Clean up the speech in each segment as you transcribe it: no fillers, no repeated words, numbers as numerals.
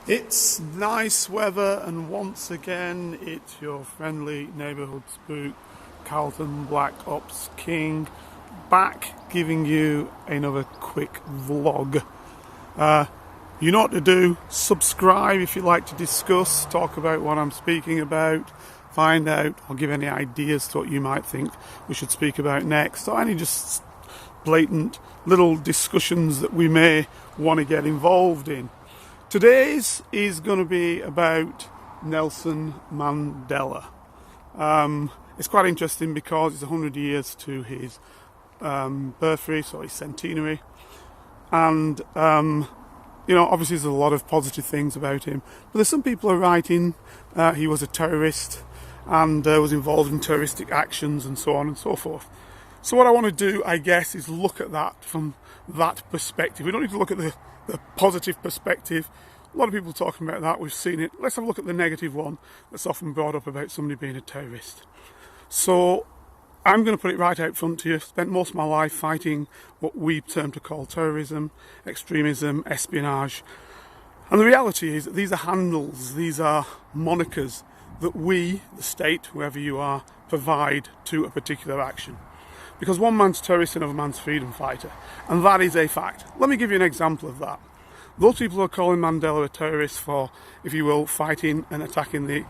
It's nice weather, and once again it's your friendly neighbourhood spook, Carlton Black Ops King, back giving you another quick vlog. You know what to do. Subscribe if you like to discuss, talk about what I'm speaking about, find out or give any ideas to what you might think we should speak about next, or any just blatant little discussions that we may want to get involved in. Today's is going to be about Nelson Mandela. It's quite interesting because it's 100 years to his birthday, so his centenary, and obviously there's a lot of positive things about him, but there's some people are writing he was a terrorist and was involved in terroristic actions and so on and so forth. So what I want to do, I guess, is look at that from that perspective. We don't need to look at the positive perspective. A lot of people talking about that, we've seen it. Let's have a look at the negative one that's often brought up about somebody being a terrorist. So I'm going to put it right out front to you. Spent most of my life fighting what we term to call terrorism, extremism, espionage. And the reality is that these are handles, these are monikers that we, the state, whoever you are, provide to a particular action. Because one man's terrorist, another man's freedom fighter. And that is a fact. Let me give you an example of that. Those people who are calling Mandela a terrorist for, if you will, fighting and attacking the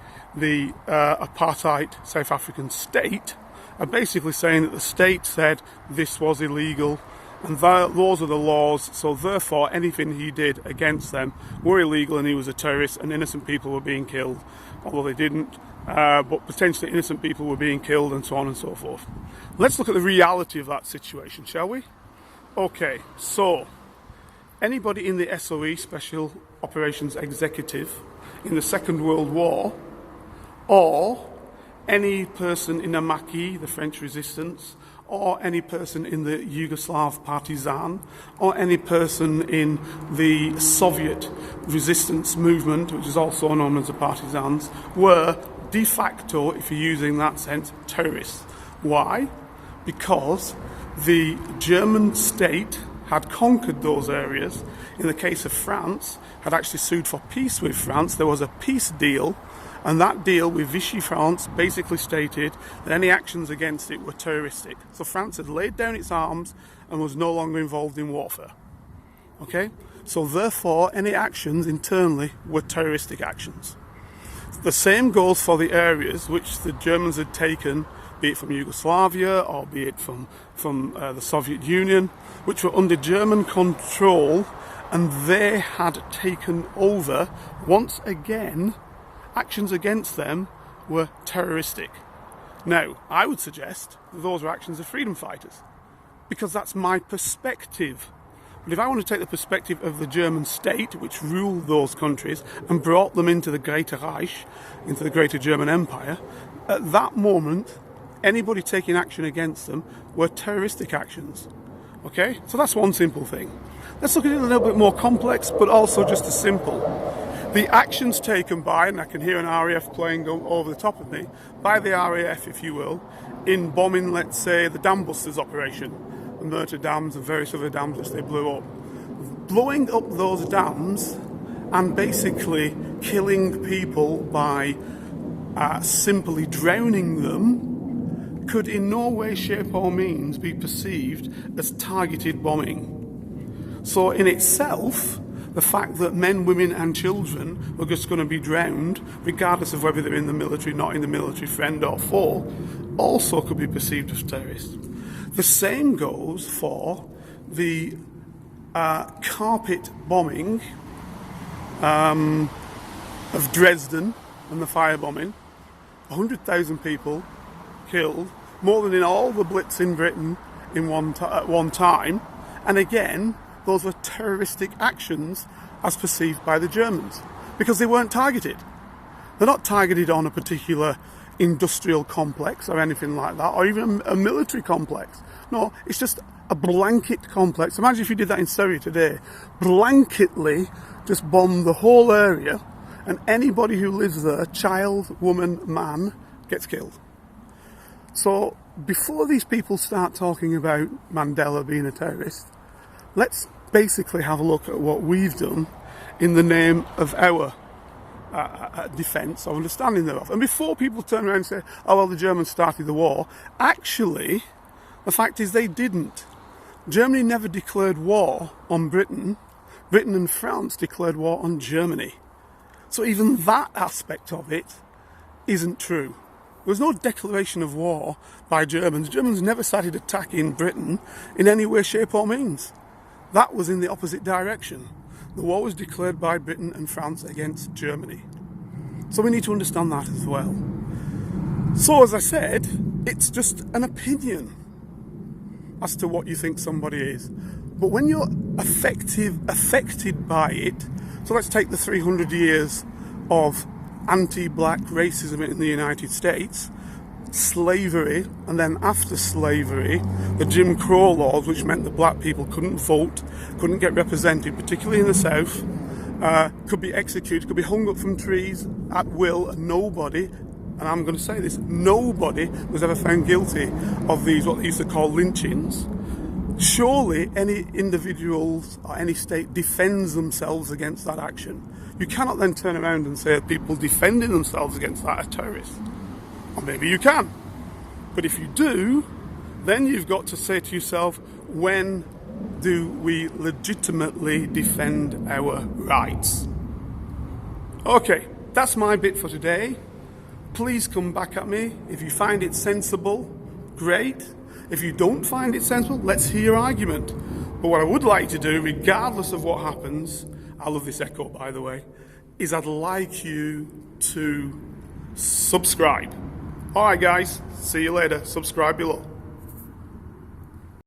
apartheid South African state, are basically saying that the state said this was illegal and those are the laws, so therefore anything he did against them were illegal and he was a terrorist and innocent people were being killed, although they didn't. But potentially innocent people were being killed and so on and so forth. Let's look at the reality of that situation, shall we? Okay, so anybody in the SOE, Special Operations Executive, in the Second World War, or any person in the Maquis, the French resistance, or any person in the Yugoslav partisan, or any person in the Soviet resistance movement, which is also known as the partisans, were de facto, if you're using that sense, terrorists. Why? Because the German state had conquered those areas. In the case of France, had actually sued for peace with France. There was a peace deal, and that deal with Vichy France basically stated that any actions against it were terroristic. So France had laid down its arms and was no longer involved in warfare. Okay? So therefore, any actions internally were terroristic actions. The same goes for the areas which the Germans had taken, be it from Yugoslavia or be it from the Soviet Union, which were under German control, and they had taken over. Once again, actions against them were terroristic. Now, I would suggest that those were actions of freedom fighters, because that's my perspective. But if I want to take the perspective of the German state, which ruled those countries and brought them into the Greater Reich, into the Greater German Empire, at that moment, anybody taking action against them were terroristic actions. Okay? So that's one simple thing. Let's look at it a little bit more complex, but also just as simple. The actions taken by, and I can hear an RAF plane go over the top of me, by the RAF, if you will, in bombing, let's say, the Dam Busters operation, the Merthyr dams and various other dams which they blew up. Blowing up those dams and basically killing people by simply drowning them could in no way, shape or means be perceived as targeted bombing. So in itself, the fact that men, women and children were just going to be drowned, regardless of whether they're in the military, not in the military, friend or foe, also could be perceived as terrorists. The same goes for the carpet bombing of Dresden and the firebombing. 100,000 people killed, more than in all the Blitz in Britain at one time. And again, those were terroristic actions as perceived by the Germans, because they weren't targeted. They're not targeted on a particular industrial complex or anything like that, or even a military complex. No, it's just a blanket complex. Imagine if you did that in Syria today. Blanketly just bomb the whole area, and anybody who lives there, child, woman, man, gets killed. So before these people start talking about Mandela being a terrorist, let's basically have a look at what we've done in the name of our defence or understanding thereof. And before people turn around and say, oh well, the Germans started the war, actually the fact is they didn't. Germany never declared war on Britain. Britain and France declared war on Germany. So even that aspect of it isn't true. There was no declaration of war by Germans. Germans never started attacking Britain in any way, shape or means. That was in the opposite direction. The war was declared by Britain and France against Germany. So we need to understand that as well. So as I said, it's just an opinion as to what you think somebody is. But when you're affected by it, so let's take the 300 years of anti-black racism in the United States, slavery, and then after slavery, the Jim Crow laws, which meant that black people couldn't vote, couldn't get represented, particularly in the South, could be executed, could be hung up from trees at will, and nobody, and I'm going to say this, nobody was ever found guilty of these, what they used to call lynchings. Surely any individuals or any state defends themselves against that action. You cannot then turn around and say that people defending themselves against that are terrorists. Or maybe you can. But if you do, then you've got to say to yourself, when do we legitimately defend our rights? Okay, that's my bit for today. Please come back at me. If you find it sensible, great. If you don't find it sensible, let's hear your argument. But what I would like to do, regardless of what happens, I love this echo by the way, is I'd like you to subscribe. Alright guys, see you later. Subscribe below.